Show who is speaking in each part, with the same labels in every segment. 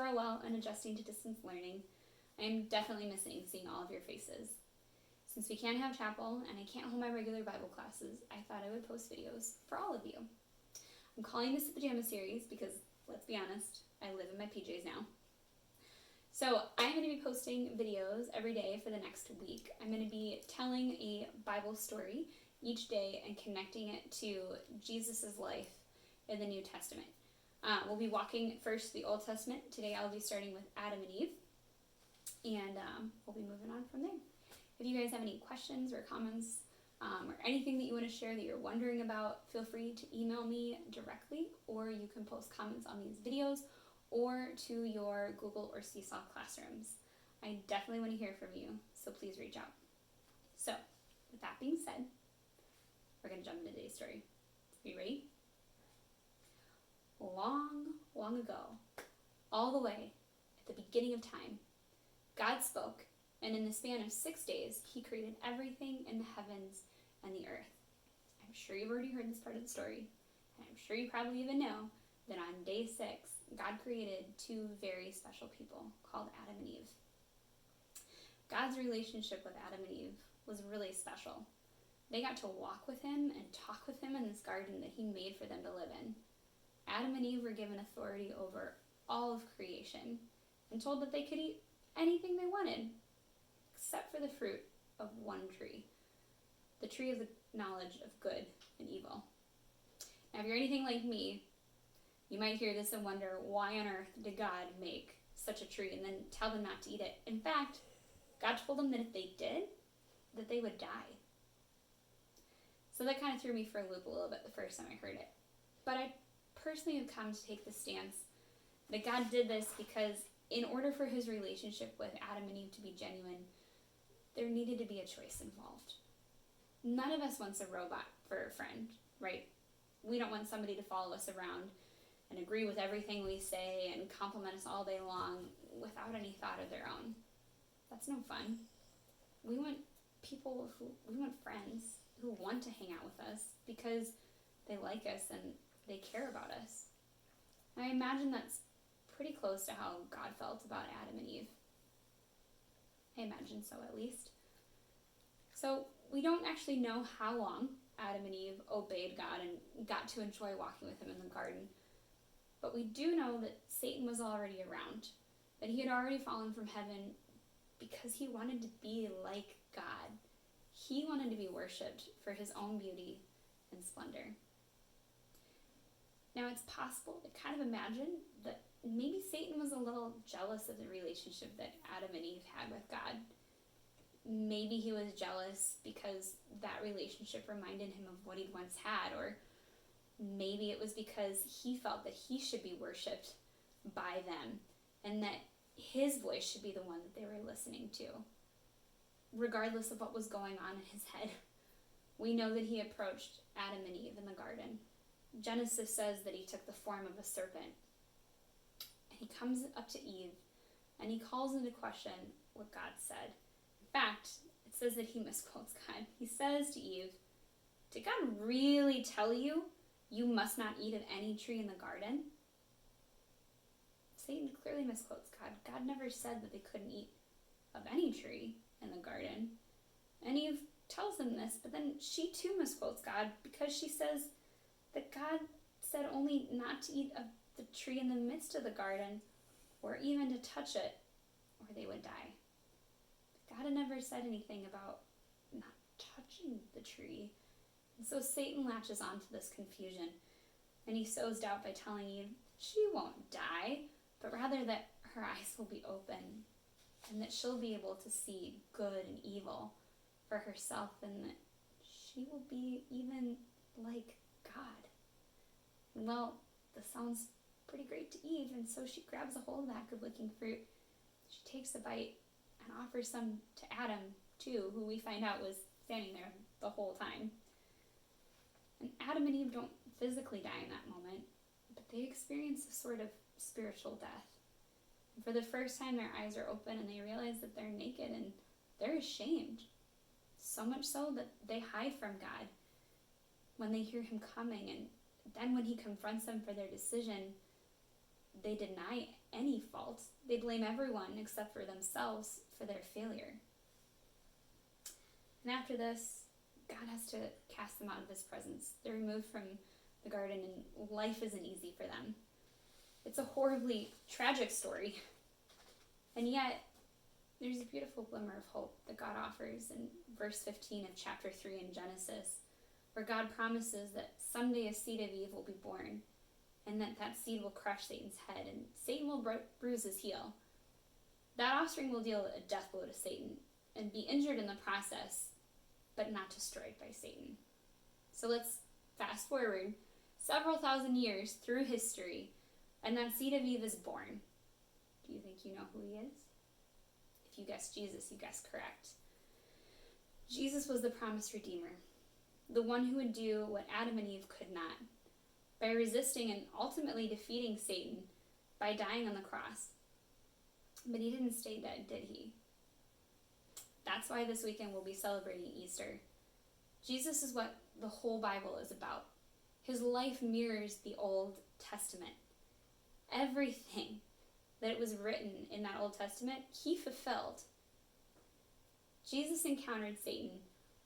Speaker 1: you are well and adjusting to distance learning. I am definitely missing seeing all of your faces. Since we can't have chapel and I can't hold my regular Bible classes, I thought I would post videos for all of you. I'm calling this the Pajama Series because, let's be honest, I live in my PJs now. So I'm going to be posting videos every day for the next week. I'm going to be telling a Bible story each day and connecting it to Jesus' life in the New Testament. We'll be walking first the Old Testament. Today I'll be starting with Adam and Eve, and we'll be moving on from there. If you guys have any questions or comments or anything that you want to share that you're wondering about, feel free to email me directly, or you can post comments on these videos or to your Google or Seesaw classrooms. I definitely want to hear from you, so please reach out. So, with that being said, we're going to jump into today's story. Are you ready? Long, long ago, all the way at the beginning of time, God spoke, and in the span of 6 days, he created everything in the heavens and the earth. I'm sure you've already heard this part of the story, and I'm sure you probably even know that on day 6, God created 2 very special people called Adam and Eve. God's relationship with Adam and Eve was really special. They got to walk with him and talk with him in this garden that he made for them to live in. Adam and Eve were given authority over all of creation and told that they could eat anything they wanted, except for the fruit of one tree, the tree of the knowledge of good and evil. Now, if you're anything like me, you might hear this and wonder, why on earth did God make such a tree and then tell them not to eat it? In fact, God told them that if they did, that they would die. So that kind of threw me for a loop a little bit the first time I heard it. But I personally have come to take the stance that God did this because in order for his relationship with Adam and Eve to be genuine, there needed to be a choice involved. None of us wants a robot for a friend, right? We don't want somebody to follow us around and agree with everything we say and compliment us all day long without any thought of their own. That's no fun. We want friends who want to hang out with us because they like us and they care about us. And I imagine that's pretty close to how God felt about Adam and Eve. I imagine so, at least. So we don't actually know how long Adam and Eve obeyed God and got to enjoy walking with him in the garden. But we do know that Satan was already around, that he had already fallen from heaven because he wanted to be like God. He wanted to be worshipped for his own beauty and splendor. Now, it's possible to kind of imagine that maybe Satan was a little jealous of the relationship that Adam and Eve had with God. Maybe he was jealous because that relationship reminded him of what he'd once had, or maybe it was because he felt that he should be worshipped by them and that his voice should be the one that they were listening to. Regardless of what was going on in his head, we know that he approached Adam and Eve in the garden. Genesis says that he took the form of a serpent. And he comes up to Eve and he calls into question what God said. In fact, it says that he misquotes God. He says to Eve, "Did God really tell you you must not eat of any tree in the garden?" Satan clearly misquotes God. God never said that they couldn't eat of any tree in the garden. And Eve tells them this, but then she too misquotes God because she says that God said only not to eat of the tree in the midst of the garden or even to touch it or they would die. God had never said anything about not touching the tree. And so Satan latches onto this confusion and he sows doubt by telling Eve she won't die, but rather that her eyes will be open and that she'll be able to see good and evil for herself and that she will be even like God. Well, this sounds pretty great to Eve, and so she grabs a hold of that good-looking fruit. She takes a bite and offers some to Adam, too, who we find out was standing there the whole time. And Adam and Eve don't physically die in that moment, but they experience a sort of spiritual death. And for the first time, their eyes are open and they realize that they're naked and they're ashamed. So much so that they hide from God when they hear him coming, and then when he confronts them for their decision, they they deny any fault. They blame everyone except for themselves for their failure. And after this, God has to cast them out of his presence. They're removed from the garden, and life isn't easy for them. It's a horribly tragic story. And yet, there's a beautiful glimmer of hope that God offers in verse 15 of chapter 3 in Genesis, where God promises that someday a seed of Eve will be born, and that seed will crush Satan's head, and Satan will bruise his heel. That offspring will deal a death blow to Satan and be injured in the process, but not destroyed by Satan. So let's fast forward several thousand years through history, and that seed of Eve is born. Do you think you know who he is? If you guessed Jesus, you guessed correct. Jesus was the promised Redeemer, the one who would do what Adam and Eve could not, by resisting and ultimately defeating Satan by dying on the cross. But he didn't stay dead, did he? That's why this weekend we'll be celebrating Easter. Jesus is what the whole Bible is about. His life mirrors the Old Testament. Everything that was written in that Old Testament, he fulfilled. Jesus encountered Satan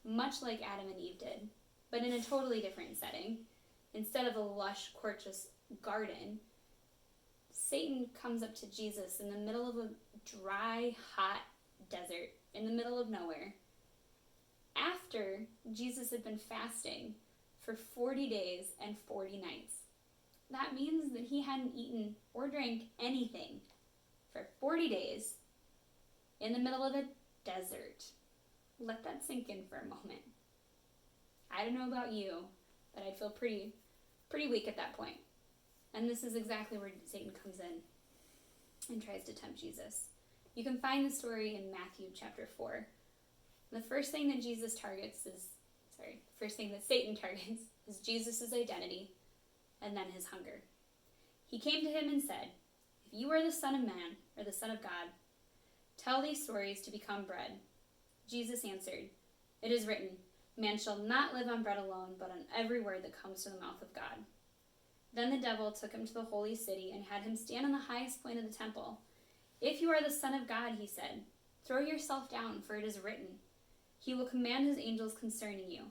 Speaker 1: much like Adam and Eve did, but in a totally different setting. Instead of a lush, gorgeous garden, Satan comes up to Jesus in the middle of a dry, hot desert, in the middle of nowhere, after Jesus had been fasting for 40 days and 40 nights. That means that he hadn't eaten or drank anything for 40 days in the middle of a desert. Let that sink in for a moment. I don't know about you, but I'd feel pretty weak at that point. And this is exactly where Satan comes in and tries to tempt Jesus. You can find the story in Matthew chapter 4. The first thing that Satan targets is Jesus' identity and then his hunger. He came to him and said, "If you are the Son of Man, or the Son of God, tell these stories to become bread." Jesus answered, "It is written, man shall not live on bread alone, but on every word that comes from the mouth of God." Then the devil took him to the holy city and had him stand on the highest point of the temple. "If you are the Son of God," he said, "throw yourself down, for it is written, he will command his angels concerning you.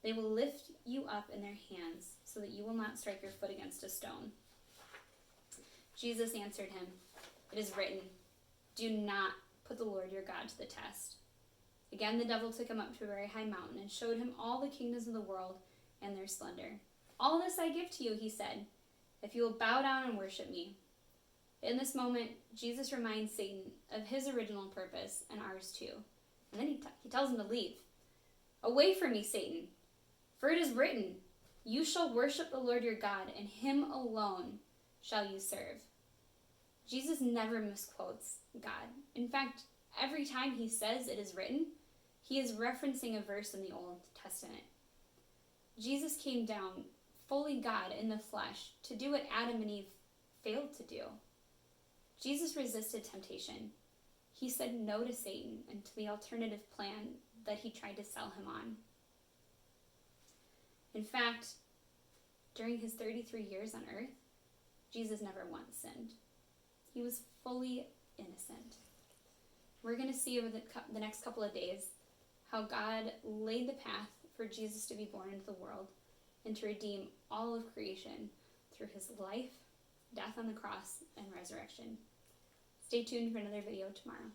Speaker 1: They will lift you up in their hands, so that you will not strike your foot against a stone." Jesus answered him, "It is written, do not put the Lord your God to the test." Again the devil took him up to a very high mountain and showed him all the kingdoms of the world and their splendor. "All this I give to you," he said, "if you will bow down and worship me." In this moment, Jesus reminds Satan of his original purpose and ours too. And then he tells him to leave. "Away from me, Satan, for it is written, you shall worship the Lord your God, and him alone shall you serve." Jesus never misquotes God. In fact, every time he says "it is written," he is referencing a verse in the Old Testament. Jesus came down fully God in the flesh to do what Adam and Eve failed to do. Jesus resisted temptation. He said no to Satan and to the alternative plan that he tried to sell him on. In fact, during his 33 years on earth, Jesus never once sinned. He was fully innocent. We're going to see over the next couple of days how God laid the path for Jesus to be born into the world and to redeem all of creation through his life, death on the cross, and resurrection. Stay tuned for another video tomorrow.